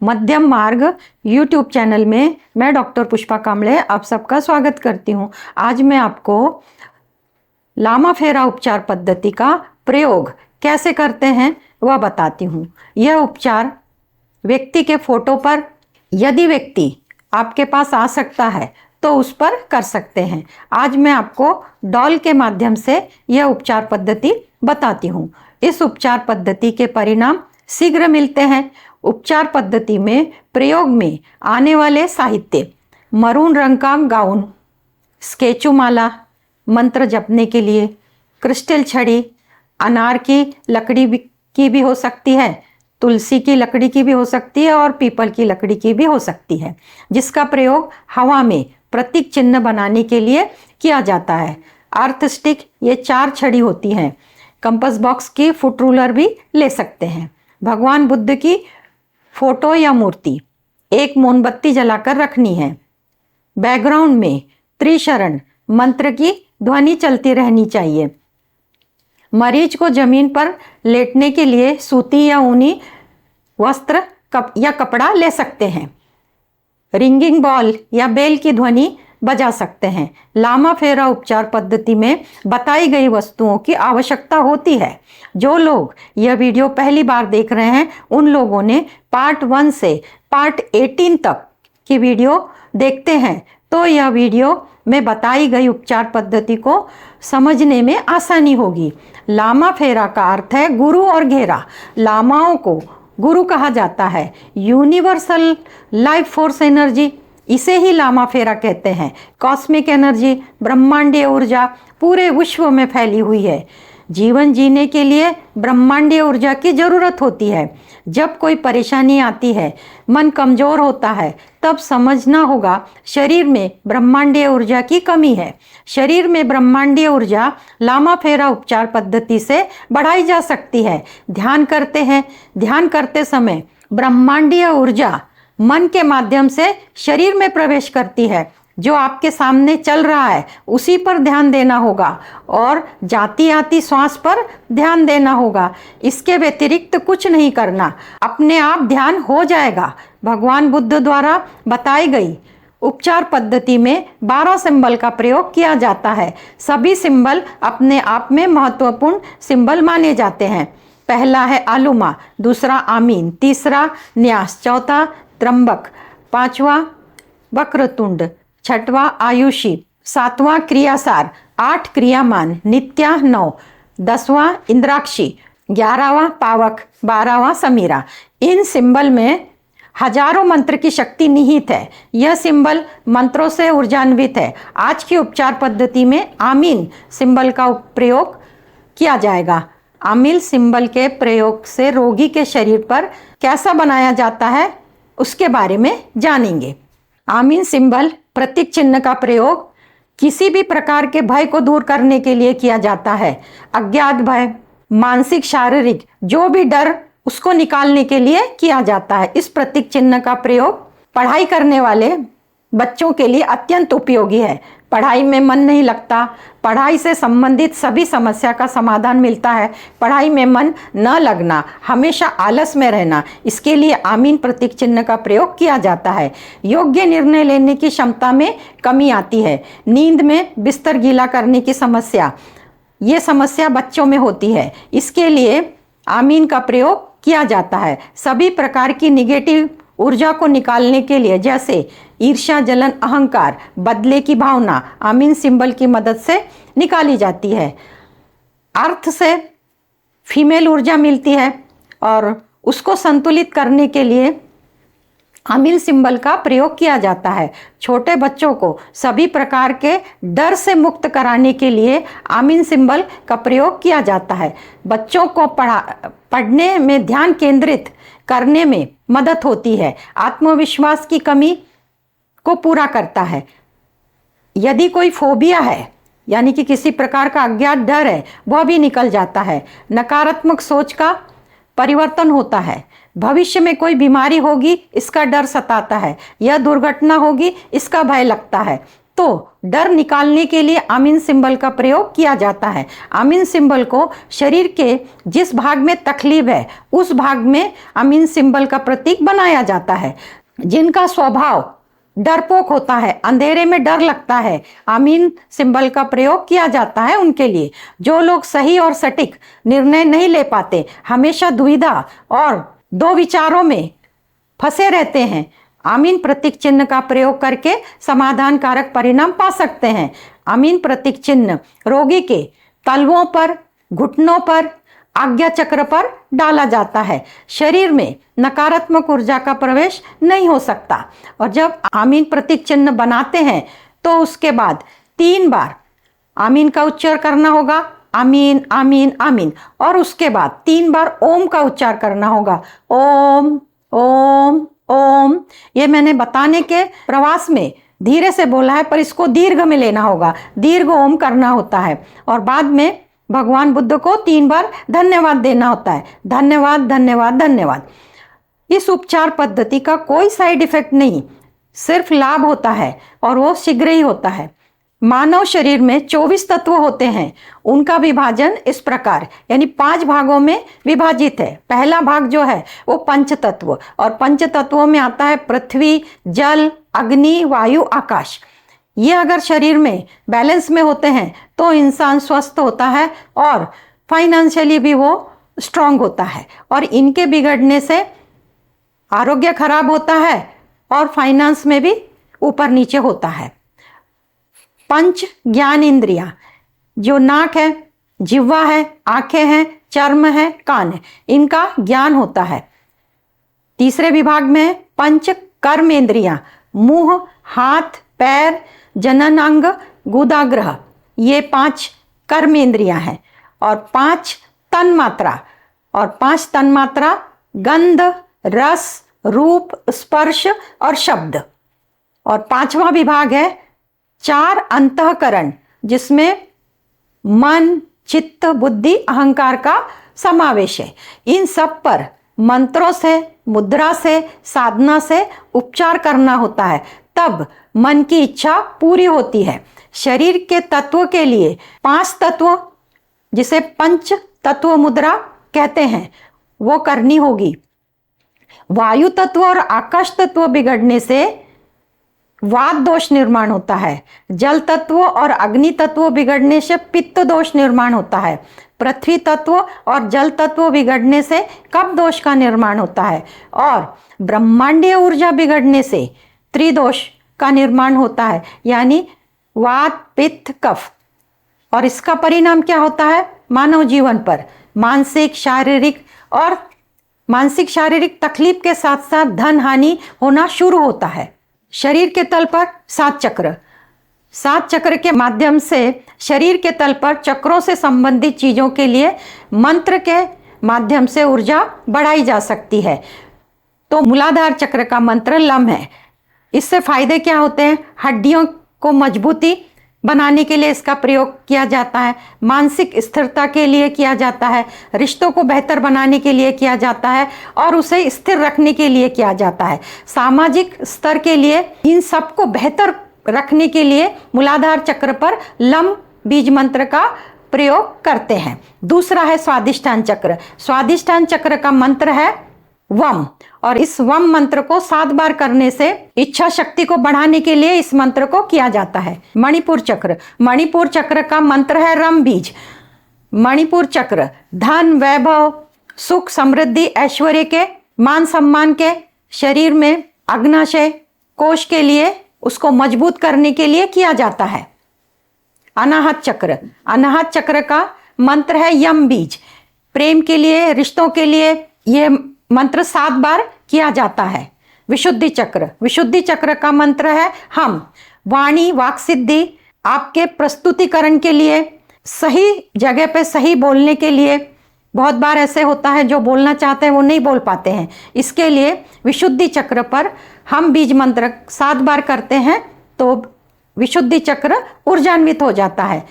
मध्यम मार्ग YouTube channel में मैं डॉक्टर पुष्पा कांबळे आप सबका स्वागत करती हूँ। आज मैं आपको लामा फेरा उपचार पद्धति का प्रयोग कैसे करते हैं वह बताती हूँ। यह उपचार व्यक्ति के फोटो पर यदि व्यक्ति आपके पास आ सकता है तो उस पर कर सकते हैं। आज मैं आपको डॉल के माध्यम से यह उपचार पद्धति बताती हूँ। इस उपचार पद्धति के परिणाम शीघ्र मिलते हैं। उपचार पद्धति में प्रयोग में आने वाले साहित्य मरून रंग का गाउन, स्केचू माला, मंत्र जपने के लिए, क्रिस्टल छड़ी, अनार की लकड़ी की भी हो सकती है, तुलसी की लकड़ी की भी हो सकती है और पीपल की लकड़ी की भी हो सकती है, जिसका प्रयोग हवा में प्रतीक चिन्ह बनाने के लिए किया जाता है। अर्थ स्टिक ये 4 छड़ी होती हैं। कंपास बॉक्स की फुट रूलर भी ले सकते हैं। भगवान बुद्ध की फोटो या मूर्ति, एक मोमबत्ती जलाकर रखनी है। बैकग्राउंड में त्रिशरण मंत्र की ध्वनि चलती रहनी चाहिए। मरीज को जमीन पर लेटने के लिए सूती या ऊनी वस्त्र या कपड़ा ले सकते हैं। रिंगिंग बॉल या बेल की ध्वनि बजा सकते हैं। लामा फेरा उपचार पद्धति में बताई गई वस्तुओं की आवश्यकता होती है। जो लोग यह वीडियो पहली बार देख रहे हैं उन लोगों ने पार्ट 1 से पार्ट 18 तक की वीडियो देखते हैं तो यह वीडियो में बताई गई उपचार पद्धति को समझने में आसानी होगी। लामा फेरा का अर्थ है गुरु और घेरा। लामाओं को गुरु कहा जाता है। यूनिवर्सल लाइफ फोर्स एनर्जी, इसे ही लामा फेरा कहते हैं। कॉस्मिक एनर्जी, ब्रह्मांडीय ऊर्जा पूरे विश्व में फैली हुई है। जीवन जीने के लिए ब्रह्मांडीय ऊर्जा की जरूरत होती है। जब कोई परेशानी आती है, मन कमजोर होता है, तब समझना होगा शरीर में ब्रह्मांडीय ऊर्जा की कमी है। शरीर में ब्रह्मांडीय ऊर्जा लामा फेरा उपचार पद्धति से बढ़ाई जा सकती है। ध्यान करते हैं, ध्यान करते समय ब्रह्मांडीय ऊर्जा मन के माध्यम से शरीर में प्रवेश करती है। जो आपके सामने चल रहा है उसी पर ध्यान देना होगा और जाती आती श्वास पर ध्यान देना होगा। इसके व्यतिरिक्त कुछ नहीं करना, अपने आप ध्यान हो जाएगा। भगवान बुद्ध द्वारा बताई गई उपचार पद्धति में 12 सिंबल का प्रयोग किया जाता है। सभी सिंबल अपने आप में महत्वपूर्ण सिंबल माने जाते हैं। पहला है आलुमा, दूसरा आमीन, तीसरा न्यास, चौथा त्र्यंबक, पांचवा वक्रतुंड, छठवां आयुषी, सातवां क्रियासार, 8 क्रियामान, नित्या 9, 10वां इंद्राक्षी, 11वां पावक, 12वां समीरा। इन सिंबल में हजारों मंत्र की शक्ति निहित है। यह सिंबल मंत्रों से ऊर्जान्वित है। आज की उपचार पद्धति में आमीन सिंबल का प्रयोग किया जाएगा। आमीन सिंबल के प्रयोग से रोगी के शरीर पर कैसा बनाया जाता है उसके बारे में जानेंगे। आमीन सिंबल प्रतीक चिन्ह का प्रयोग किसी भी प्रकार के भय को दूर करने के लिए किया जाता है। अज्ञात भय, मानसिक, शारीरिक जो भी डर उसको निकालने के लिए किया जाता है। इस प्रतीक चिन्ह का प्रयोग पढ़ाई करने वाले बच्चों के लिए अत्यंत उपयोगी है। पढ़ाई में मन नहीं लगता, पढ़ाई से संबंधित सभी समस्या का समाधान मिलता है। पढ़ाई में मन न लगना, हमेशा आलस में रहना, इसके लिए आमीन प्रतीक चिन्ह का प्रयोग किया जाता है। योग्य निर्णय लेने की क्षमता में कमी आती है। नींद में बिस्तर गीला करने की समस्या, ये समस्या बच्चों में होती है। इसके लिए आमीन का प्रयोग किया जाता है। सभी प्रकार की निगेटिव ऊर्जा को निकालने के लिए जैसे ईर्ष्या, जलन, अहंकार, बदले की भावना आमीन सिंबल की मदद से निकाली जाती है। अर्थ से फीमेल ऊर्जा मिलती है और उसको संतुलित करने के लिए आमीन सिंबल का प्रयोग किया जाता है। छोटे बच्चों को सभी प्रकार के डर से मुक्त कराने के लिए आमीन सिंबल का प्रयोग किया जाता है। बच्चों को पढ़ने में ध्यान केंद्रित करने में मदद होती है। आत्मविश्वास की कमी को पूरा करता है। यदि कोई फोबिया है यानी कि किसी प्रकार का अज्ञात डर है वह भी निकल जाता है। नकारात्मक सोच का परिवर्तन होता है। भविष्य में कोई बीमारी होगी इसका डर सताता है, यह दुर्घटना होगी इसका भय लगता है, तो डर निकालने के लिए आमीन सिंबल का प्रयोग किया जाता है। आमीन सिंबल को शरीर के जिस भाग में तकलीफ है उस भाग में आमीन सिंबल का प्रतीक बनाया जाता है। जिनका स्वभाव डरपोक होता है, अंधेरे में डर लगता है, आमीन सिंबल का प्रयोग किया जाता है उनके लिए। जो लोग सही और सटीक निर्णय नहीं ले पाते, हमेशा दुविधा और दो विचारों में फंसे रहते हैं, आमीन प्रतीक चिन्ह का प्रयोग करके समाधान कारक परिणाम पा सकते हैं। आमीन प्रतीक चिन्ह रोगी के तलवों पर, घुटनों पर, आज्ञा चक्र पर डाला जाता है। शरीर में नकारात्मक ऊर्जा का प्रवेश नहीं हो सकता। और जब आमीन प्रतीक चिन्ह बनाते हैं तो उसके बाद 3 बार आमीन का उच्चार करना होगा, आमीन आमीन आमीन, और उसके बाद 3 बार ओम का उच्चार करना होगा, ओम ओम ओम। ये मैंने बताने के प्रवास में धीरे से बोला है, पर इसको दीर्घ में लेना होगा, दीर्घ ओम करना होता है। और बाद में भगवान बुद्ध को 3 बार धन्यवाद देना होता है, धन्यवाद धन्यवाद धन्यवाद। इस उपचार पद्धति का कोई साइड इफेक्ट नहीं, सिर्फ लाभ होता है और वो शीघ्र ही होता है। मानव शरीर में 24 तत्व होते हैं। उनका विभाजन इस प्रकार यानी 5 भागों में विभाजित है। पहला भाग जो है वो पंच तत्व, और पंच तत्वों में आता है पृथ्वी, जल, अग्नि, वायु, आकाश। ये अगर शरीर में बैलेंस में होते हैं तो इंसान स्वस्थ होता है और फाइनेंशियली भी वो स्ट्रांग होता है। और इनके बिगड़ने से आरोग्य खराब होता है और फाइनेंस में भी ऊपर नीचे होता है। पंच ज्ञान इंद्रियां, जो नाक है, जिह्वा है, आंखें हैं, चर्म है, कान है, इनका ज्ञान होता है। तीसरे विभाग में पंच कर्म इंद्रियां, मुंह, हाथ, पैर, जननांग, गुदाग्रह, ये 5 कर्म इंद्रियां हैं। और 5 तन्मात्रा, और 5 तन्मात्रा गंध, रस, रूप, स्पर्श और शब्द। और 5वां विभाग है 4 अंतःकरण, जिसमें मन, चित्त, बुद्धि, अहंकार का समावेश है। इन सब पर मंत्रों से, मुद्रा से, साधना से उपचार करना होता है, तब मन की इच्छा पूरी होती है। शरीर के तत्व के लिए 5 तत्व, जिसे पंच तत्व मुद्रा कहते हैं, वो करनी होगी। वायु तत्व और आकाश तत्व बिगड़ने से वात दोष निर्माण होता है। जल तत्व और अग्नि तत्व बिगड़ने से पित्त दोष निर्माण होता है। पृथ्वी तत्व और जल तत्व बिगड़ने से कफ दोष का निर्माण होता है। और ब्रह्मांडीय ऊर्जा बिगड़ने से त्रिदोष का निर्माण होता है, यानी वात, पित्त, कफ। और इसका परिणाम क्या होता है मानव जीवन पर? मानसिक शारीरिक तकलीफ के साथ साथ धन हानि होना शुरू होता है। शरीर के तल पर 7 चक्र, 7 चक्र के माध्यम से शरीर के तल पर चक्रों से संबंधित चीजों के लिए मंत्र के माध्यम से ऊर्जा बढ़ाई जा सकती है। तो मूलाधार चक्र का मंत्र लम है। इससे फायदे क्या होते हैं? हड्डियों को मजबूती बनाने के लिए इसका प्रयोग किया जाता है, मानसिक स्थिरता के लिए किया जाता है, रिश्तों को बेहतर बनाने के लिए किया जाता है और उसे स्थिर रखने के लिए किया जाता है। सामाजिक स्तर के लिए इन सब को बेहतर रखने के लिए मूलाधार चक्र पर लम बीज मंत्र का प्रयोग करते हैं। दूसरा है स्वादिष्ठान चक्र। स्वादिष्ठान चक्र का मंत्र है वम, और इस वम मंत्र को 7 बार करने से इच्छा शक्ति को बढ़ाने के लिए इस मंत्र को किया जाता है। मणिपुर चक्र, मणिपुर चक्र का मंत्र है रम बीज। मणिपुर चक्र धन, वैभव, सुख, समृद्धि, ऐश्वर्य के, मान सम्मान के, शरीर में अग्नाशय कोश के लिए उसको मजबूत करने के लिए किया जाता है। अनाहत चक्र, अनाहत चक्र का मंत्र है यम बीज। प्रेम के लिए, रिश्तों के लिए यह मंत्र 7 बार किया जाता है। विशुद्धि चक्र, विशुद्धि चक्र का मंत्र है हम। वाणी, वाक सिद्धि, आपके प्रस्तुतिकरण के लिए, सही जगह पे सही बोलने के लिए। बहुत बार ऐसे होता है जो बोलना चाहते हैं वो नहीं बोल पाते हैं, इसके लिए विशुद्धि चक्र पर हम बीज मंत्र 7 बार करते हैं तो विशुद्धि चक्र ऊर्जान्वित हो जाता है।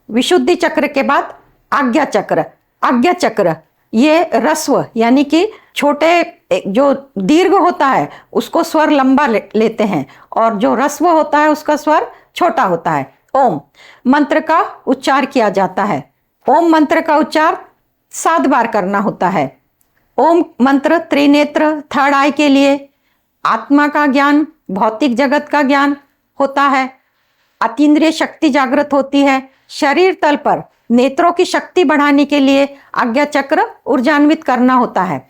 विशुद्धि चक्र के बाद आज्ञा चक्र। आज्ञा चक्र ये रस्व यानी कि छोटे जो दीर्घ होता है उसको स्वर लंबा लेते हैं, और जो रस्व होता है उसका स्वर छोटा होता है। ओम मंत्र का उच्चार किया जाता है। ओम मंत्र का उच्चार 7 बार करना होता है। ओम मंत्र त्रिनेत्र, थर्ड आई के लिए, आत्मा का ज्ञान, भौतिक जगत का ज्ञान होता है। अतीन्द्रिय शक्ति जागृत होती है। शरीर तल पर नेत्रों की शक्ति बढ़ाने के लिए आज्ञा चक्र ऊर्जान्वित करना होता है।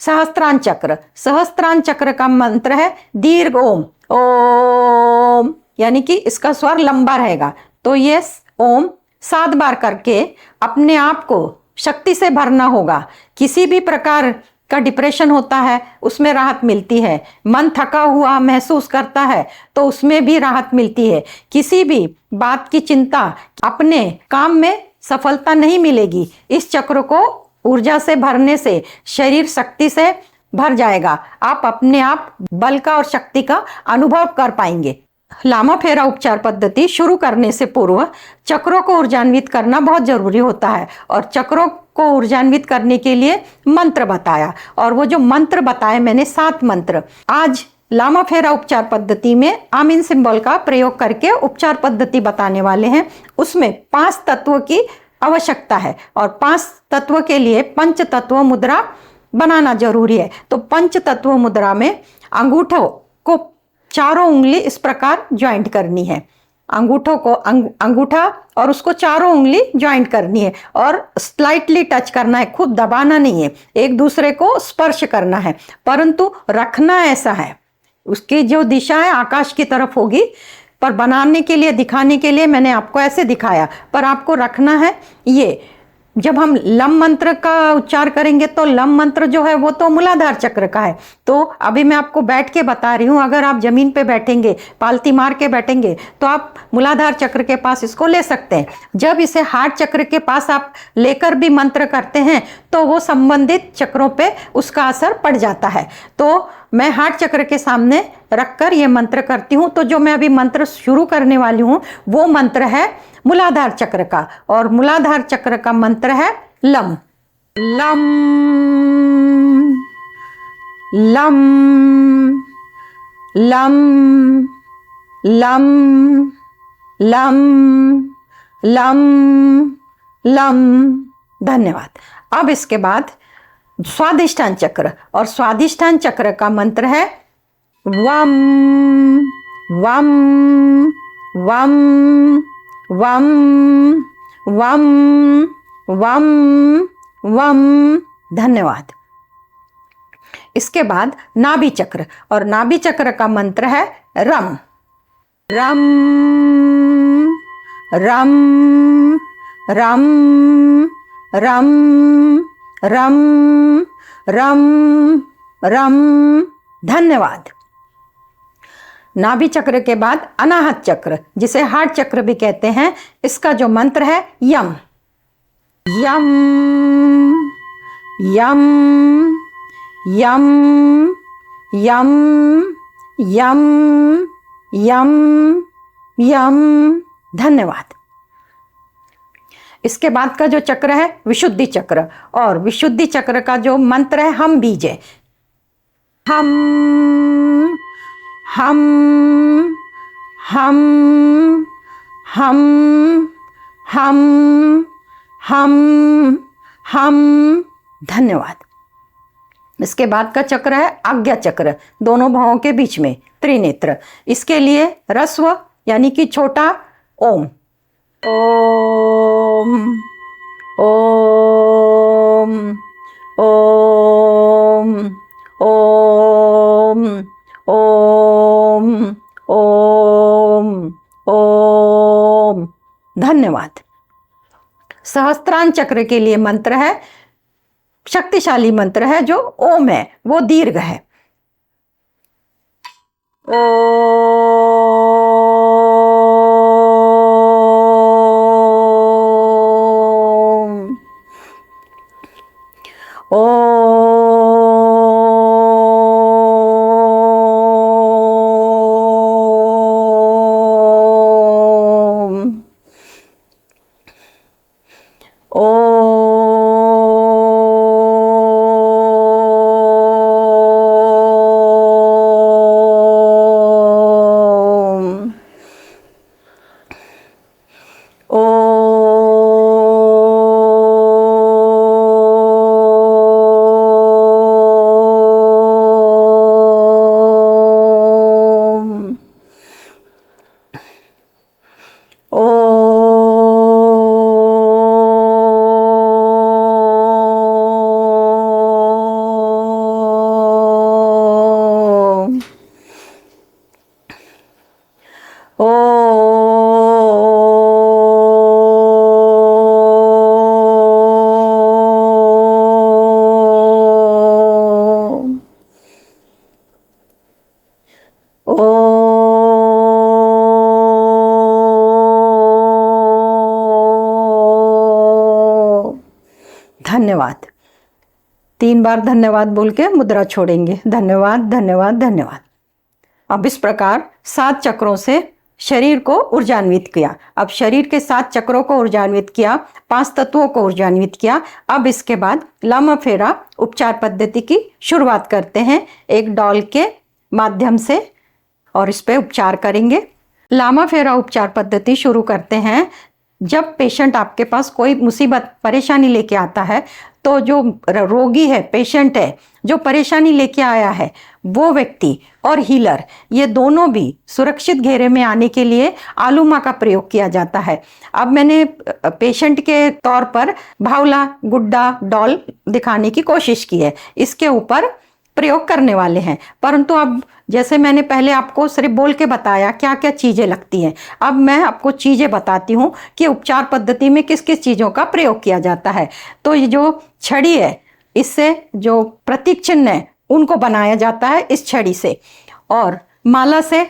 सहस्त्रांत चक्र, सहस्त्रांत चक्र का मंत्र है दीर्घ ओम। ओम यानी कि इसका स्वर लंबा रहेगा। तो ये ओम 7 बार करके अपने आप को शक्ति से भरना होगा। किसी भी प्रकार का डिप्रेशन होता है उसमें राहत मिलती है। मन थका हुआ महसूस करता है तो उसमें भी राहत मिलती है। किसी भी बात की चिंता, अपने काम में सफलता नहीं मिलेगी। इस चक्र को ऊर्जा से भरने से शरीर शक्ति से भर जाएगा। आप अपने आप बल का और शक्ति का अनुभव कर पाएंगे। लामा फेरा उपचार पद्धति शुरू करने से पूर्व चक्रों को ऊर्जान्वित करना बहुत जरूरी होता है और चक्रों को ऊर्जान्वित करने के लिए मंत्र बताया। और वो जो मंत्र बताए मैंने 7 मंत्र, आज लामा फेरा उपचार पद्धति में आमीन सिंबल का प्रयोग करके उपचार पद्धति बताने वाले हैं। उसमें 5 तत्वों की आवश्यकता है और 5 तत्व के लिए पंच तत्व मुद्रा बनाना जरूरी है। तो पंच तत्व मुद्रा में अंगूठों को चारों उंगली इस प्रकार ज्वाइंट करनी है। अंगूठों को अंगूठा और उसको चारों उंगली ज्वाइंट करनी है और स्लाइटली टच करना है, खुद दबाना नहीं है। एक दूसरे को स्पर्श करना है, परंतु रखना ऐसा है, उसकी जो दिशा है आकाश की तरफ होगी। पर बनाने के लिए, दिखाने के लिए मैंने आपको ऐसे दिखाया, पर आपको रखना है ये। जब हम लम मंत्र का उच्चार करेंगे तो लम मंत्र जो है वो तो मूलाधार चक्र का है। तो अभी मैं आपको बैठ के बता रही हूँ। अगर आप जमीन पे बैठेंगे, पालती मार के बैठेंगे तो आप मूलाधार चक्र के पास इसको ले सकते हैं। जब इसे हार्ट चक्र के पास आप लेकर भी मंत्र करते हैं तो वो संबंधित चक्रों पे उसका असर पड़ जाता है। तो मैं हार्ट चक्र के सामने रखकर ये मंत्र करती हूँ। तो जो मैं अभी मंत्र शुरू करने वाली हूँ वो मंत्र है मूलाधार चक्र का, और मूलाधार चक्र का मंत्र है lump. Lump lump lump lump lump lump lump. धन्यवाद। अब इसके बाद स्वादिष्ठान चक्र, और स्वादिष्ठान चक्र का मंत्र है वम वम वम वम वम वम वम। धन्यवाद। इसके बाद नाभि चक्र, और नाभि चक्र का मंत्र है रम रम रम रम रम रम रम रम। धन्यवाद। नाभि चक्र के बाद अनाहत चक्र, जिसे हार्ट चक्र भी कहते हैं, इसका जो मंत्र है यम यम यम यम यम यम यम यम। धन्यवाद। इसके बाद का जो चक्र है विशुद्धि चक्र, और विशुद्धि चक्र का जो मंत्र है हम बीजे। हम हम हम हम हम हम हम। धन्यवाद। इसके बाद का चक्र है आज्ञा चक्र, दोनों भावों के बीच में, त्रिनेत्र। इसके लिए ह्रस्व यानी कि छोटा ओम। ओम ओम ओम ओम ओम ओम ओम। धन्यवाद। सहस्त्रांत चक्र के लिए मंत्र है, शक्तिशाली मंत्र है, जो ओम है, वो दीर्घ है। धन्यवाद। 3 बार धन्यवाद बोल के मुद्रा छोड़ेंगे। धन्यवाद, धन्यवाद, धन्यवाद। अब इस प्रकार 7 चक्रों से शरीर को ऊर्जान्वित किया। अब शरीर के 7 चक्रों को ऊर्जान्वित किया, 5 तत्वों को ऊर्जान्वित किया। अब इसके बाद लामा फेरा उपचार पद्धति की शुरुआत करते हैं एक डॉल के माध्यम से, और इस पे उपचार करेंगे। लामा फेरा उपचार पद्धति शुरू करते हैं। जब पेशेंट आपके पास कोई मुसीबत परेशानी लेके आता है, तो जो रोगी है, पेशेंट है, जो परेशानी लेके आया है, वो व्यक्ति और हीलर, ये दोनों भी सुरक्षित घेरे में आने के लिए आलूमा का प्रयोग किया जाता है। अब मैंने पेशेंट के तौर पर भावला, गुड्डा, डॉल दिखाने की कोशिश की है, इसके ऊपर प्रयोग करने वाले हैं। परंतु अब जैसे मैंने पहले आपको सिर्फ बोल के बताया क्या क्या चीज़ें लगती हैं, अब मैं आपको चीज़ें बताती हूँ कि उपचार पद्धति में किस किस चीज़ों का प्रयोग किया जाता है। तो ये जो छड़ी है, इससे जो प्रतीक चिन्ह है उनको बनाया जाता है इस छड़ी से, और माला से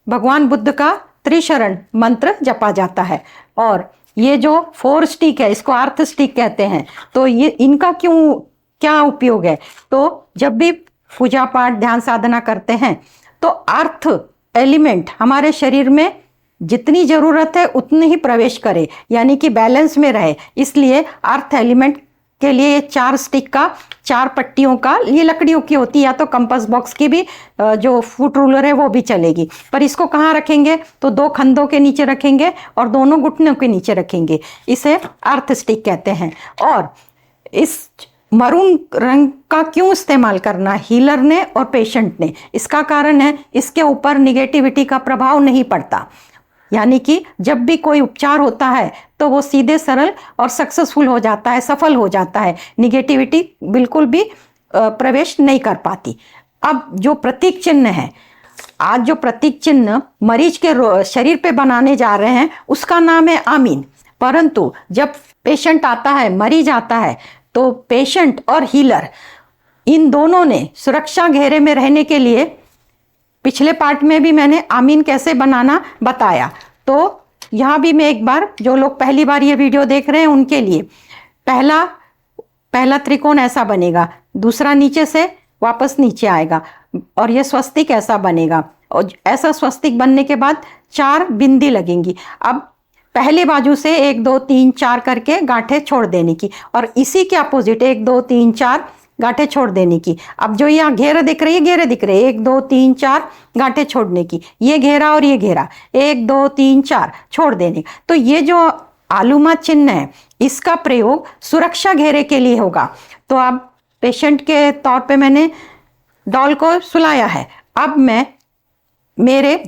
भगवान बुद्ध का त्रिशरण मंत्र जपा जाता है। और ये जो 4 स्टिक है, इसको अर्थ स्टिक कहते हैं। तो ये इनका क्या उपयोग है, तो जब भी पूजा पाठ ध्यान साधना करते हैं तो अर्थ एलिमेंट हमारे शरीर में जितनी जरूरत है उतनी ही प्रवेश करे, यानी कि बैलेंस में रहे। इसलिए अर्थ एलिमेंट के लिए ये 4 स्टिक का, 4 पट्टियों का, ये लकड़ियों की होती है, या तो कंपास बॉक्स की भी जो फुट रूलर है वो भी चलेगी। पर इसको कहाँ रखेंगे, तो 2 खंधों के नीचे रखेंगे और दोनों घुटनों के नीचे रखेंगे। इसे अर्थ स्टिक कहते हैं। और इस मरून रंग का क्यों इस्तेमाल करना हीलर ने और पेशेंट ने, इसका कारण है इसके ऊपर निगेटिविटी का प्रभाव नहीं पड़ता। यानी कि जब भी कोई उपचार होता है तो वो सीधे सरल और सक्सेसफुल हो जाता है, सफल हो जाता है। निगेटिविटी बिल्कुल भी प्रवेश नहीं कर पाती। अब जो प्रतीक चिन्ह है, आज जो प्रतीक चिन्ह मरीज के शरीर पे बनाने जा रहे हैं उसका नाम है आमीन। परंतु जब पेशेंट आता है, मरीज आता है, तो पेशेंट और हीलर इन दोनों ने सुरक्षा घेरे में रहने के लिए पिछले पार्ट में भी मैंने आमीन कैसे बनाना बताया। तो यहाँ भी मैं एक बार, जो लोग पहली बार ये वीडियो देख रहे हैं उनके लिए, पहला त्रिकोण ऐसा बनेगा, दूसरा नीचे से वापस नीचे आएगा, और ये स्वस्तिक ऐसा बनेगा। और ऐसा स्वस्तिक बनने के बाद 4 बिंदी लगेंगी। अब पहले बाजू से 1 2 3 4 करके गांठें छोड़ देने की, और इसी के अपोजिट 1 2 3 4 गांठें छोड़ देने की। अब जो यहाँ घेरे दिख रही है, घेरे दिख रहे हैं, 1 2 3 4 गांठें छोड़ने की, ये घेरा और ये घेरा, 1 2 3 4 छोड़ देने। तो ये जो आलूमा चिन्ह है, इसका प्रयोग सुरक्षा घेरे के लिए होगा। तो अब पेशेंट के तौर पे मैंने डॉल को सुलाया है। अब मैं मेरे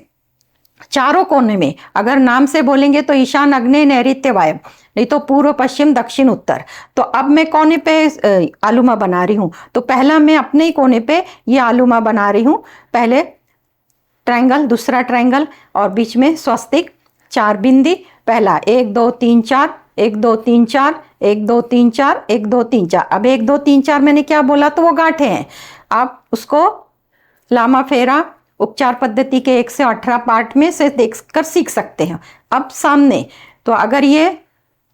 चारों कोने में, अगर नाम से बोलेंगे तो ईशान, अग्नेय, नैऋत्य, वायव्य, नहीं तो पूर्व, पश्चिम, दक्षिण, उत्तर। तो अब मैं कोने पे आलूमा बना रही हूँ। तो पहला मैं अपने ही कोने पे ये आलूमा बना रही हूँ। पहले ट्रायंगल, दूसरा ट्रायंगल, और बीच में स्वस्तिक, 4 बिंदी। पहला 1 2 3 4, 1 2 3 4, 1 2 3 4, 1 2 3 4। अब 1 2 3 4 मैंने क्या बोला, तो वो गांठें हैं। आप उसको लामा फेरा उपचार पद्धति के 1 से 18 पार्ट में से देखकर सीख सकते हैं। अब सामने, तो अगर ये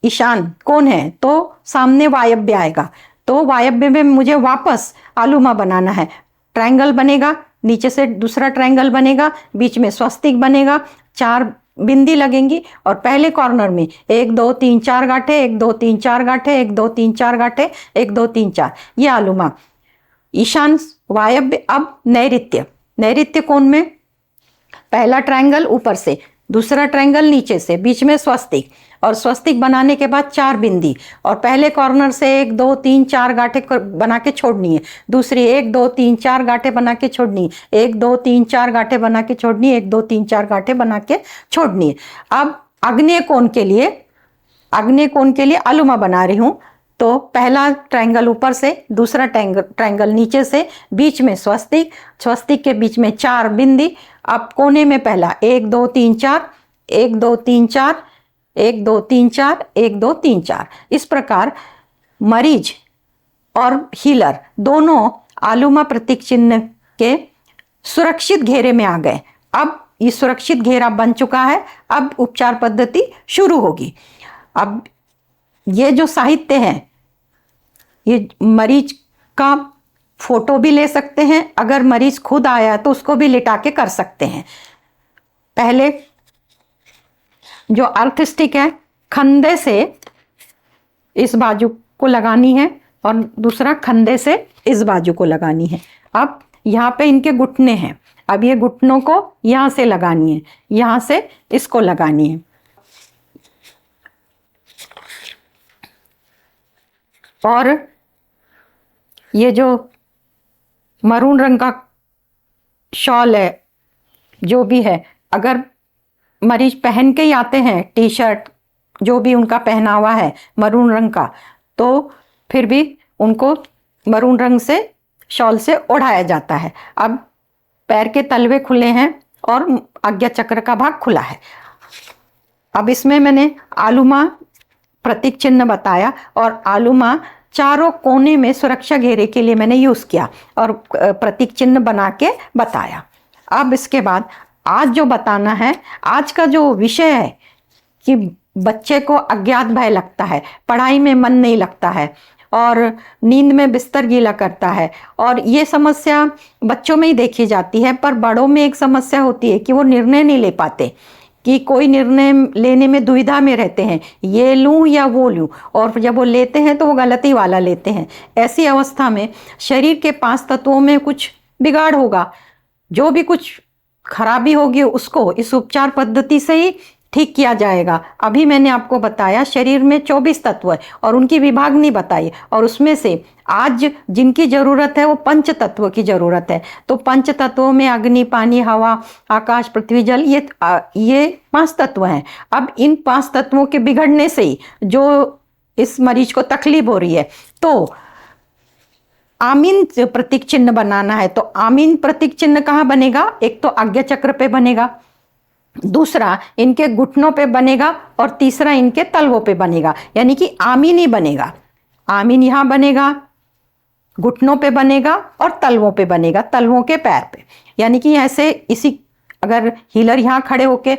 ईशान कोण है तो सामने वायव्य आएगा। तो वायव्य में मुझे वापस आलूमा बनाना है। ट्रायंगल बनेगा, नीचे से दूसरा ट्रायंगल बनेगा, बीच में स्वस्तिक बनेगा, 4 बिंदी लगेंगी, और पहले कॉर्नर में 1 2 3 4 गांठें, 1 2 3 4 गांठें, 1 2 3 4 गांठें, 1 2 3 4, ये आलूमा। ईशान, वायव्य। अब नैऋत्य, नैऋत्य कोण में पहला ट्रायंगल ऊपर से, दूसरा ट्रायंगल नीचे से, बीच में स्वस्तिक, और स्वस्तिक बनाने के बाद 4 बिंदी, और पहले कॉर्नर से 1 2 3 4 गांठें बना के छोड़नी है, दूसरी 1 2 3 4 गांठें बना के छोड़नी है, 1 2 3 4 गांठें बना के छोड़नी है, 1 2 3 4 गांठें बना के छोड़नी है। अब आग्नेय कोण के लिए आलूमा बना रही हूं। तो पहला ट्रायंगल ऊपर से, दूसरा ट्रायंगल नीचे से, बीच में स्वस्तिक, स्वस्तिक के बीच में 4 बिंदी। अब कोने में पहला 1 2 3 4, 1 2 3 4, 1 2 3 4, 1 2 3 4। इस प्रकार मरीज और हीलर दोनों आलूमा प्रतीक चिन्ह के सुरक्षित घेरे में आ गए। अब ये सुरक्षित घेरा बन चुका है। अब उपचार पद्धति शुरू होगी। अब ये जो साहित्य है, ये मरीज का फोटो भी ले सकते हैं, अगर मरीज खुद आया तो उसको भी लिटा के कर सकते हैं। पहले जो अर्थ स्टिक है, खंदे से इस बाजू को लगानी है और दूसरा खंदे से इस बाजू को लगानी है। अब यहाँ पे इनके घुटने हैं, अब ये घुटनों को यहाँ से लगानी है, यहाँ से इसको लगानी है। और ये जो मरून रंग का शॉल है, जो भी है, अगर मरीज पहन के ही आते हैं, टी शर्ट जो भी उनका पहनावा है मरून रंग का, तो फिर भी उनको मरून रंग से शॉल से ओढ़ाया जाता है। अब पैर के तलवे खुले हैं और आज्ञा चक्र का भाग खुला है। अब इसमें मैंने आलूमा प्रतीक चिन्ह बताया और आलूमा चारों कोने में सुरक्षा घेरे के लिए मैंने यूज किया और प्रतीक चिन्ह बना के बताया। अब इसके बाद आज जो बताना है, आज का जो विषय है कि बच्चे को अज्ञात भय लगता है, पढ़ाई में मन नहीं लगता है और नींद में बिस्तर गीला करता है, और ये समस्या बच्चों में ही देखी जाती है। पर बड़ों में एक समस्या होती है कि वो निर्णय नहीं ले पाते, कि कोई निर्णय लेने में दुविधा में रहते हैं, ये लूं या वो लूं, और जब वो लेते हैं तो वो गलती वाला लेते हैं। ऐसी अवस्था में शरीर के 5 तत्वों में कुछ बिगाड़ होगा, जो भी कुछ खराबी होगी उसको इस उपचार पद्धति से ही ठीक किया जाएगा। अभी मैंने आपको बताया शरीर में 24 तत्व है और उनकी विभाग नहीं बताई, और उसमें से आज जिनकी जरूरत है वो 5 तत्व की जरूरत है। तो 5 तत्वों में अग्नि, पानी, हवा, आकाश, पृथ्वी, जल, ये 5 तत्व हैं। अब इन 5 तत्वों के बिगड़ने से ही जो इस मरीज को तकलीफ हो रही है, तो आमीन प्रतीक चिन्ह बनाना है। तो आमीन प्रतीक चिन्ह कहाँ बनेगा? एक तो आज्ञा चक्र पे बनेगा, दूसरा इनके घुटनों पे बनेगा, और तीसरा इनके तलवों पे बनेगा। यानी कि आमीन ही बनेगा। आमीन यहाँ बनेगा, घुटनों पे बनेगा और तलवों पे बनेगा, तलवों के पैर पे। यानी कि ऐसे इसी, अगर हीलर यहाँ खड़े होके,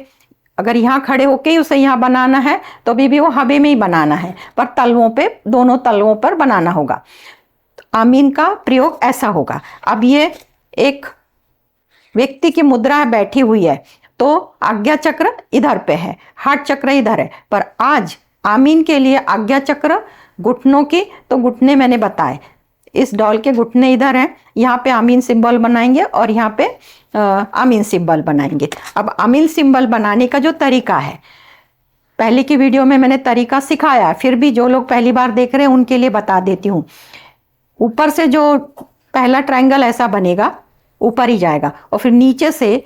अगर यहाँ खड़े होके ही उसे यहाँ बनाना है तो भी वो हबे में ही बनाना है, पर तलवों पे, दोनों तलवों पर बनाना होगा। तो आमीन का प्रयोग ऐसा होगा। अब ये एक व्यक्ति की मुद्रा बैठी हुई है, तो आज्ञा चक्र इधर पे है, हार्ट चक्र इधर है, पर आज आमीन के लिए आज्ञा चक्र घुटनों की, तो घुटने मैंने बताए, इस डॉल के घुटने इधर हैं, यहाँ पे आमीन सिंबल बनाएंगे और यहाँ पे आमीन सिंबल बनाएंगे। अब आमीन सिंबल बनाने का जो तरीका है, पहले की वीडियो में मैंने तरीका सिखाया, फिर भी जो लोग पहली बार देख रहे हैं उनके लिए बता देती हूँ। ऊपर से जो पहला ट्रायंगल ऐसा बनेगा, ऊपर ही जाएगा, और फिर नीचे से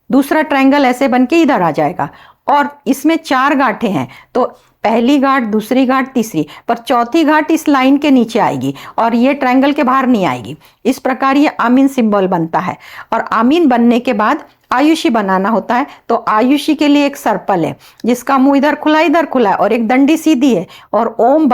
दूसरा ट्रायंगल ऐसे बन के इधर आ जाएगा, और इसमें 4 गांठें हैं, तो पहली गांठ, दूसरी गांठ, तीसरी, पर चौथी गांठ इस लाइन के नीचे आएगी और ये ट्रायंगल के बाहर नहीं आएगी। इस प्रकार ये आमीन सिंबल बनता है। और आमीन बनने के बाद आयुषी बनाना होता है। तो आयुषी के लिए एक सर्पल है जिसका मुंह इधर खुला है, और एक डंडी सीधी है, और ओम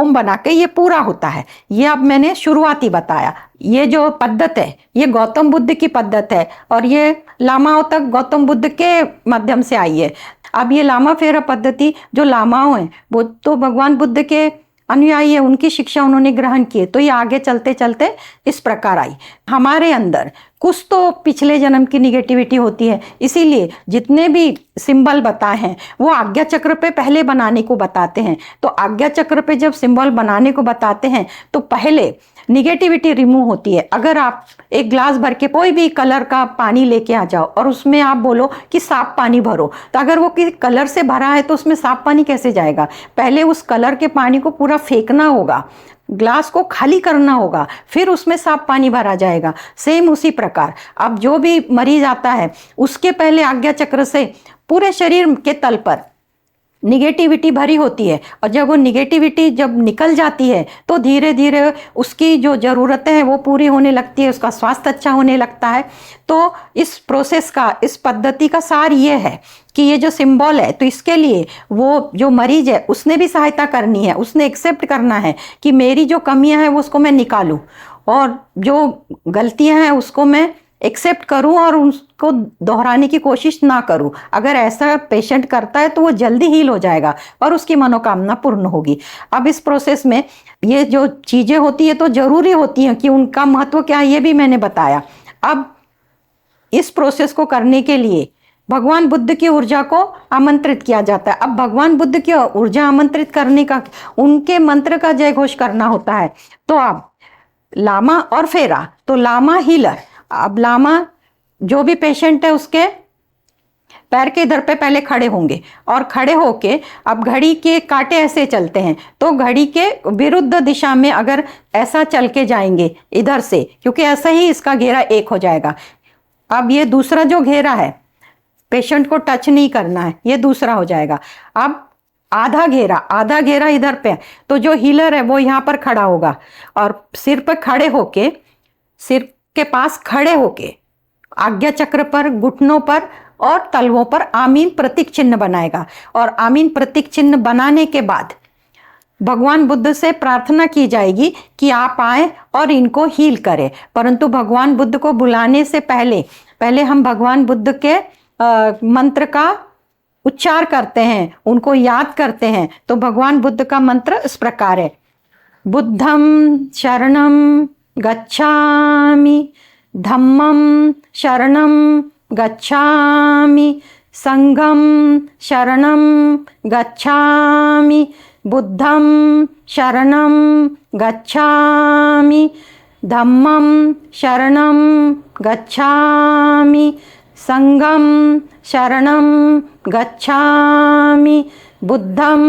बना के ये पूरा होता है। ये अब मैंने शुरुआती बताया। ये जो पद्धत है ये गौतम बुद्ध की पद्धत है, और ये लामाओं तक गौतम बुद्ध के माध्यम से आई है। अब ये लामा फेरा पद्धति जो लामाओं हैं वो तो भगवान बुद्ध के अनुयायी है, उनकी शिक्षा उन्होंने ग्रहण की है, तो ये आगे चलते चलते इस प्रकार आई। हमारे अंदर कुछ तो पिछले जन्म की निगेटिविटी होती है। इसीलिए जितने भी सिंबल बताए हैं वो आज्ञा चक्र पे पहले बनाने को बताते हैं। तो आज्ञा चक्र पे जब सिंबल बनाने को बताते हैं तो पहले निगेटिविटी रिमूव होती है। अगर आप एक ग्लास भर के कोई भी कलर का पानी लेके आ जाओ और उसमें आप बोलो कि साफ पानी भरो, तो अगर वो किसी कलर से भरा है तो उसमें साफ पानी कैसे जाएगा? पहले उस कलर के पानी को पूरा फेंकना होगा, ग्लास को खाली करना होगा, फिर उसमें साफ पानी भरा जाएगा। सेम उसी प्रकार अब जो भी मरीज आता है उसके पहले आज्ञा चक्र से पूरे शरीर के तल पर निगेटिविटी भरी होती है, और जब वो निगेटिविटी जब निकल जाती है तो धीरे धीरे उसकी जो ज़रूरतें हैं वो पूरी होने लगती है, उसका स्वास्थ्य अच्छा होने लगता है। तो इस प्रोसेस का, इस पद्धति का सार ये है कि ये जो सिंबल है, तो इसके लिए वो जो मरीज है उसने भी सहायता करनी है, उसने एक्सेप्ट करना है कि मेरी जो कमियां हैं वो उसको मैं निकालूं और जो गलतियां हैं उसको मैं एक्सेप्ट करूं और उसको दोहराने की कोशिश ना करूं। अगर ऐसा पेशेंट करता है तो वो जल्दी हील हो जाएगा और उसकी मनोकामना पूर्ण होगी। अब इस प्रोसेस में ये जो चीज़ें होती है तो ज़रूरी होती हैं कि उनका महत्व क्या है ये भी मैंने बताया। अब इस प्रोसेस को करने के लिए भगवान बुद्ध की ऊर्जा को आमंत्रित किया जाता है। अब भगवान बुद्ध की ऊर्जा आमंत्रित करने का, उनके मंत्र का जय घोष करना होता है। तो अब लामा और फेरा, तो लामा हीलर, अब लामा जो भी पेशेंट है उसके पैर के इधर पे पहले खड़े होंगे और खड़े होके अब घड़ी के कांटे ऐसे चलते हैं तो घड़ी के विरुद्ध दिशा में अगर ऐसा चल के जाएंगे इधर से, क्योंकि ऐसा ही इसका घेरा एक हो जाएगा। अब ये दूसरा जो घेरा है पेशेंट को टच नहीं करना है, ये दूसरा हो जाएगा। अब आधा घेरा इधर पे, तो जो हीलर है वो यहाँ पर खड़ा होगा और सिर पर खड़े होके, सिर के पास खड़े होके आज्ञा चक्र पर, घुटनों पर और तलवों पर आमीन प्रतीक चिन्ह बनाएगा। और आमीन प्रतीक चिन्ह बनाने के बाद भगवान बुद्ध से प्रार्थना की जाएगी कि आप आए और इनको हील करें। परंतु भगवान बुद्ध को बुलाने से पहले हम भगवान बुद्ध के मंत्र का उच्चार करते हैं, उनको याद करते हैं। तो भगवान बुद्ध का मंत्र इस प्रकार है, बुद्धं शरणं गच्छामि, धम्मं शरणं गच्छामि, संघं शरणं गच्छामि, बुद्धं शरणं गच्छामि, धम्मं शरणं गच्छामि, संघं शरणं गच्छामि, बुद्धं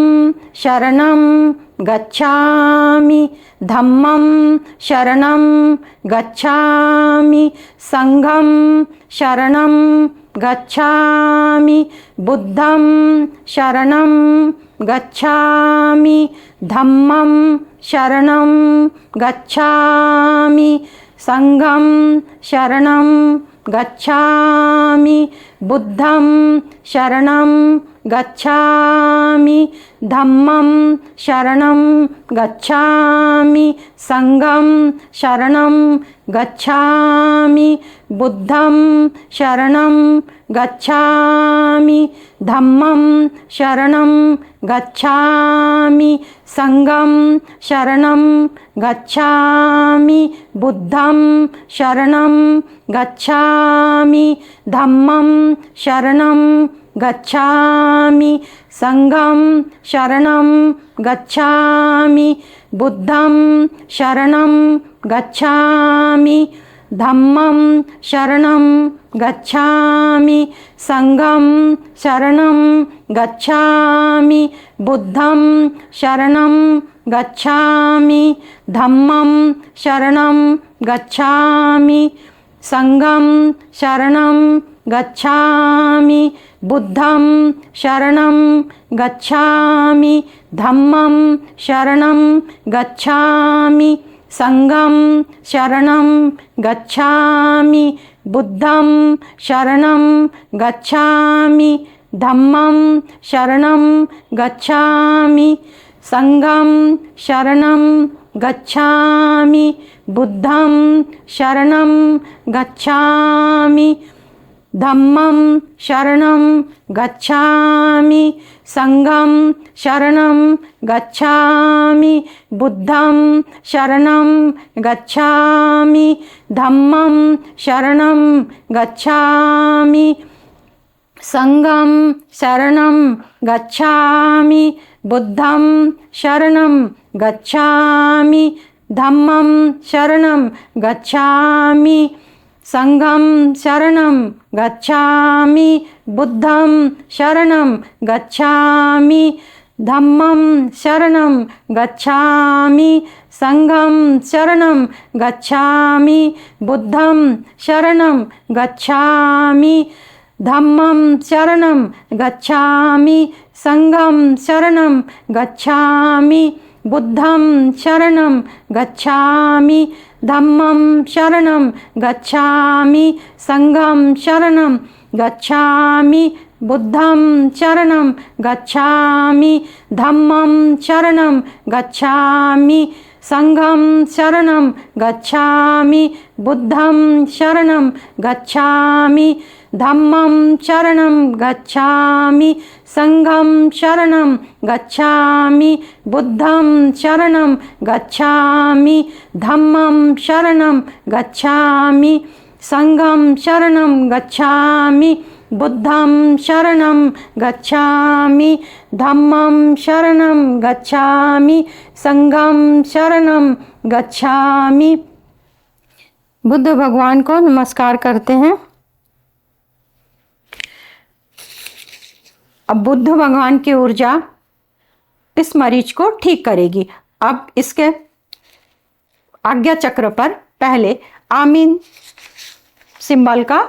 शरणं गच्छामि, धम्मं शरणं गच्छामि, संघं शरणं गच्छामि, बुद्धं शरणं गच्छामि, धम्मं शरणं गच्छामि, संघं शरणं गच्छामि, बुद्धं शरणं गच्छामि, धम्मं शरणं गच्छामि, संघं शरणं गच्छामि, बुद्धं शरणं गच्छामि, धम्मं शरणं गच्छामि, संघं शरणं गच्छामि, बुद्धं शरणं गच्छामि, धम्मं शरणं गच्छामि, संघं शरणं गच्छामि, बुद्धं शरणं गच्छामि, धम्मं शरणं गच्छामि, संघं शरणं गच्छामि, बुद्धं शरणं गच्छामि, धम्मं शरणं गच्छामि, संघं शरणं गच्छामि, बुद्धं शरणं गच्छामि, धम्मं शरणं गच्छामि, संघं शरणं गच्छामि, बुद्धं शरणं गच्छामि, धम्मं शरणं गच्छामि, संघं शरणं गच्छामि, बुद्धं शरणं गच्छामि, धम्मं शरणं गच्छामि, संघं शरणं गच्छामि, बुद्धं शरणं गच्छामि, धम्मं शरणं गच्छामि, संघं शरणं गच्छामि, बुद्धं शरणं गच्छामि, धम्मं शरणं गच्छामि, संघं शरणं गच्छामि, बुद्धं शरणं गच्छामि, धम्मं शरणं गच्छामि, संघं शरणं गच्छामि, बुद्धं शरणं गच्छामि, धम्मं शरणं गच्छामि, संघं शरणं गच्छामि, बुद्धं शरणं गच्छामि, धम्मं शरणं गच्छामि, संघं शरणं गच्छामि, बुद्धं शरणं गच्छामि, धम्मं शरणं गच्छामि, संघं शरणं गच्छामि, बुद्धं शरणं गच्छामि, धम्मं शरणं गच्छामि, संघं शरणं गच्छामि, बुद्धं शरणं गच्छामि, धम्मं शरणं गच्छामि, संघं शरणं गच्छामि, बुद्धं शरणं गच्छामि, धम्मं शरणं गच्छामि, संघं शरणं गच्छामि। बुद्ध भगवान को नमस्कार करते हैं। अब बुद्ध भगवान की ऊर्जा इस मरीज को ठीक करेगी। अब इसके आज्ञा चक्र पर पहले आमीन सिंबल का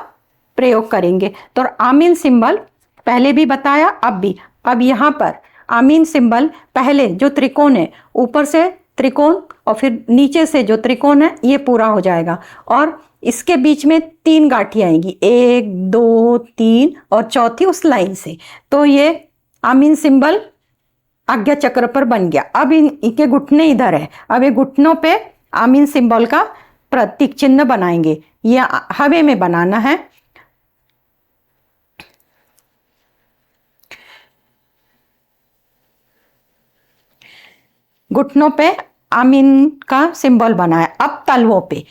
प्रयोग करेंगे। तो आमीन सिंबल पहले भी बताया, अब भी। अब यहाँ पर आमीन सिंबल पहले जो त्रिकोण है, ऊपर से त्रिकोण और फिर नीचे से जो त्रिकोण है, ये पूरा हो जाएगा और इसके बीच में 3 गांठें आएंगी, 1 2 3 और चौथी उस लाइन से। तो ये आमीन सिंबल आज्ञा चक्र पर बन गया। अब इनके घुटने इधर है। अब ये घुटनों पे आमीन सिंबल का प्रतीक चिन्ह बनाएंगे। ये हवे में बनाना है। घुटनों पे आमीन का सिंबल बनाया। अब तलवों पे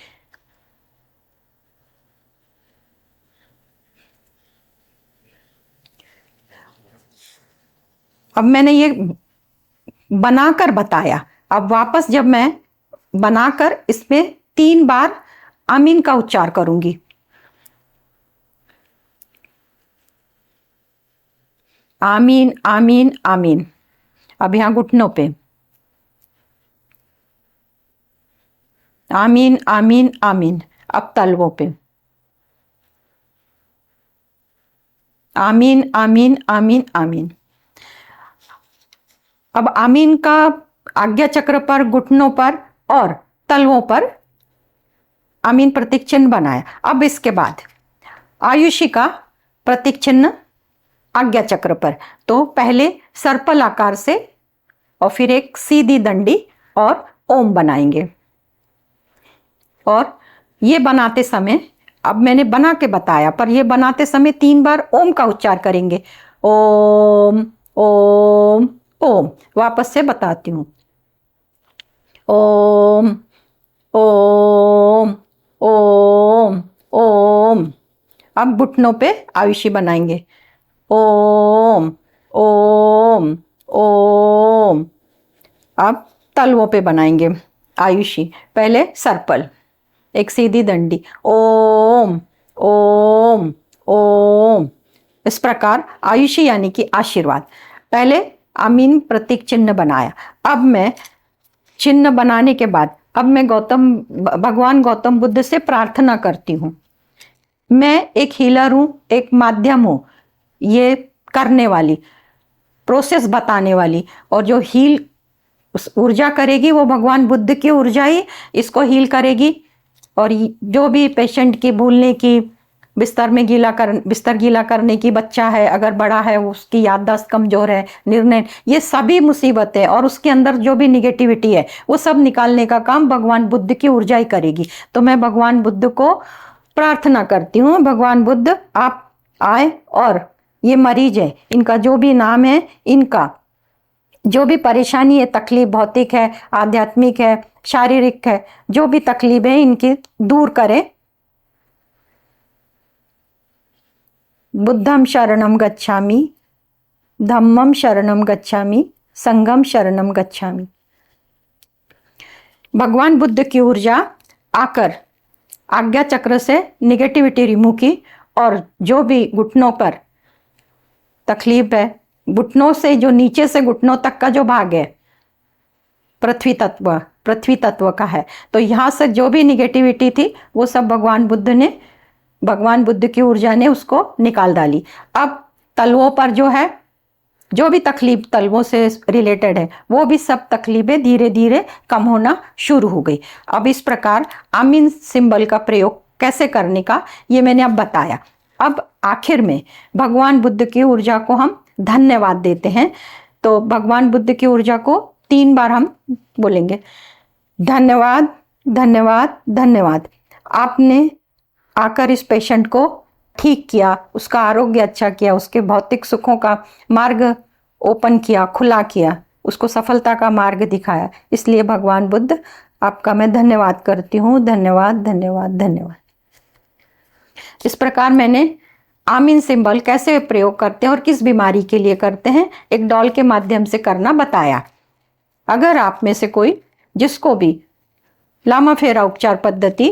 अब मैंने ये बनाकर बताया। अब वापस जब मैं बनाकर इसमें 3 बार आमीन का उच्चार करूंगी। आमीन आमीन आमीन। अब यहां घुटनों पे आमीन आमीन आमीन। अब तलवों पे आमीन आमीन आमीन आमीन। अब आमीन का आज्ञा चक्र पर, घुटनों पर और तलवों पर आमीन प्रतीक चिन्ह बनाया। अब इसके बाद आयुषी का प्रतीक चिन्ह आज्ञा चक्र पर। तो पहले सर्पल आकार से और फिर एक सीधी दंडी और ओम बनाएंगे। और ये बनाते समय, अब मैंने बना के बताया, पर ये बनाते समय 3 बार ओम का उच्चार करेंगे। ओम ओम ओम। वापस से बताती हूँ। ओम ओम ओम ओम। अब घुटनों पे आयुषी बनाएंगे। ओम ओम ओम। अब तलवों पे बनाएंगे आयुषी। पहले सर्पल, एक सीधी दंडी, ओम ओम ओम। इस प्रकार आयुषी यानी कि आशीर्वाद। पहले आमीन प्रतीक चिन्ह बनाया। अब मैं चिन्ह बनाने के बाद अब मैं भगवान गौतम बुद्ध से प्रार्थना करती हूँ। मैं एक हीलर हूँ, एक माध्यम हूँ, ये करने वाली, प्रोसेस बताने वाली, और जो हील ऊर्जा करेगी वो भगवान बुद्ध की ऊर्जा ही इसको हील करेगी। और जो भी पेशेंट की भूलने की, बिस्तर गीला करने की, बच्चा है अगर बड़ा है उसकी याददाश्त कमजोर है, निर्णय, ये सभी मुसीबतें और उसके अंदर जो भी निगेटिविटी है वो सब निकालने का काम भगवान बुद्ध की ऊर्जा ही करेगी। तो मैं भगवान बुद्ध को प्रार्थना करती हूँ भगवान बुद्ध आप आए और ये मरीज है, इनका जो भी नाम है, इनका जो भी परेशानी है, तकलीफ भौतिक है, आध्यात्मिक है, शारीरिक है, जो भी तकलीफ है इनकी दूर करे। बुद्धम शरणम गच्छामि, धम्मम शरणम गच्छामि, संघम शरणम गच्छामि। भगवान बुद्ध की ऊर्जा आकर आज्ञा चक्र से निगेटिविटी रिमूव की और जो भी घुटनों पर तकलीफ है, घुटनों से जो नीचे से घुटनों तक का जो भाग है पृथ्वी तत्व का है, तो यहाँ से जो भी निगेटिविटी थी वो सब भगवान बुद्ध की ऊर्जा ने उसको निकाल डाली। अब तलवों पर जो है, जो भी तकलीफ तलवों से रिलेटेड है, वो भी सब तकलीफें धीरे धीरे कम होना शुरू हो गई। अब इस प्रकार आमीन सिंबल का प्रयोग कैसे करने का ये मैंने अब बताया। अब आखिर में भगवान बुद्ध की ऊर्जा को हम धन्यवाद देते हैं। तो भगवान बुद्ध की ऊर्जा को 3 बार हम बोलेंगे, धन्यवाद धन्यवाद धन्यवाद। आपने आकर इस पेशेंट को ठीक किया, उसका आरोग्य अच्छा किया, उसके भौतिक सुखों का मार्ग ओपन किया, खुला किया, उसको सफलता का मार्ग दिखाया। इसलिए भगवान बुद्ध आपका मैं धन्यवाद करती हूँ। धन्यवाद धन्यवाद धन्यवाद। इस प्रकार मैंने आमीन सिंबल कैसे प्रयोग करते हैं और किस बीमारी के लिए करते हैं एक डॉल के माध्यम से करना बताया। अगर आप में से कोई जिसको भी लामा फेरा उपचार पद्धति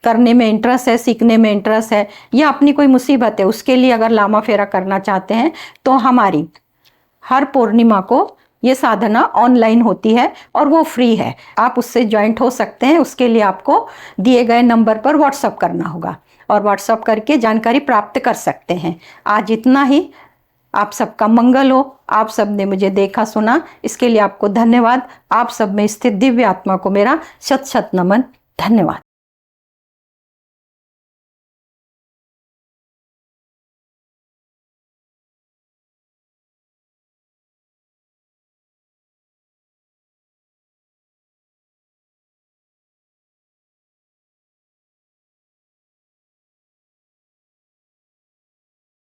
करने में इंटरेस्ट है, सीखने में इंटरेस्ट है, या अपनी कोई मुसीबत है उसके लिए अगर लामा फेरा करना चाहते हैं, तो हमारी हर पूर्णिमा को ये साधना ऑनलाइन होती है और वो फ्री है। आप उससे ज्वाइंट हो सकते हैं। उसके लिए आपको दिए गए नंबर पर व्हाट्सअप करना होगा और व्हाट्सअप करके जानकारी प्राप्त कर सकते हैं। आज इतना ही। आप सबका मंगल हो। आप सब ने मुझे देखा सुना, इसके लिए आपको धन्यवाद। आप सब में स्थित दिव्य आत्मा को मेरा शत शत नमन। धन्यवाद।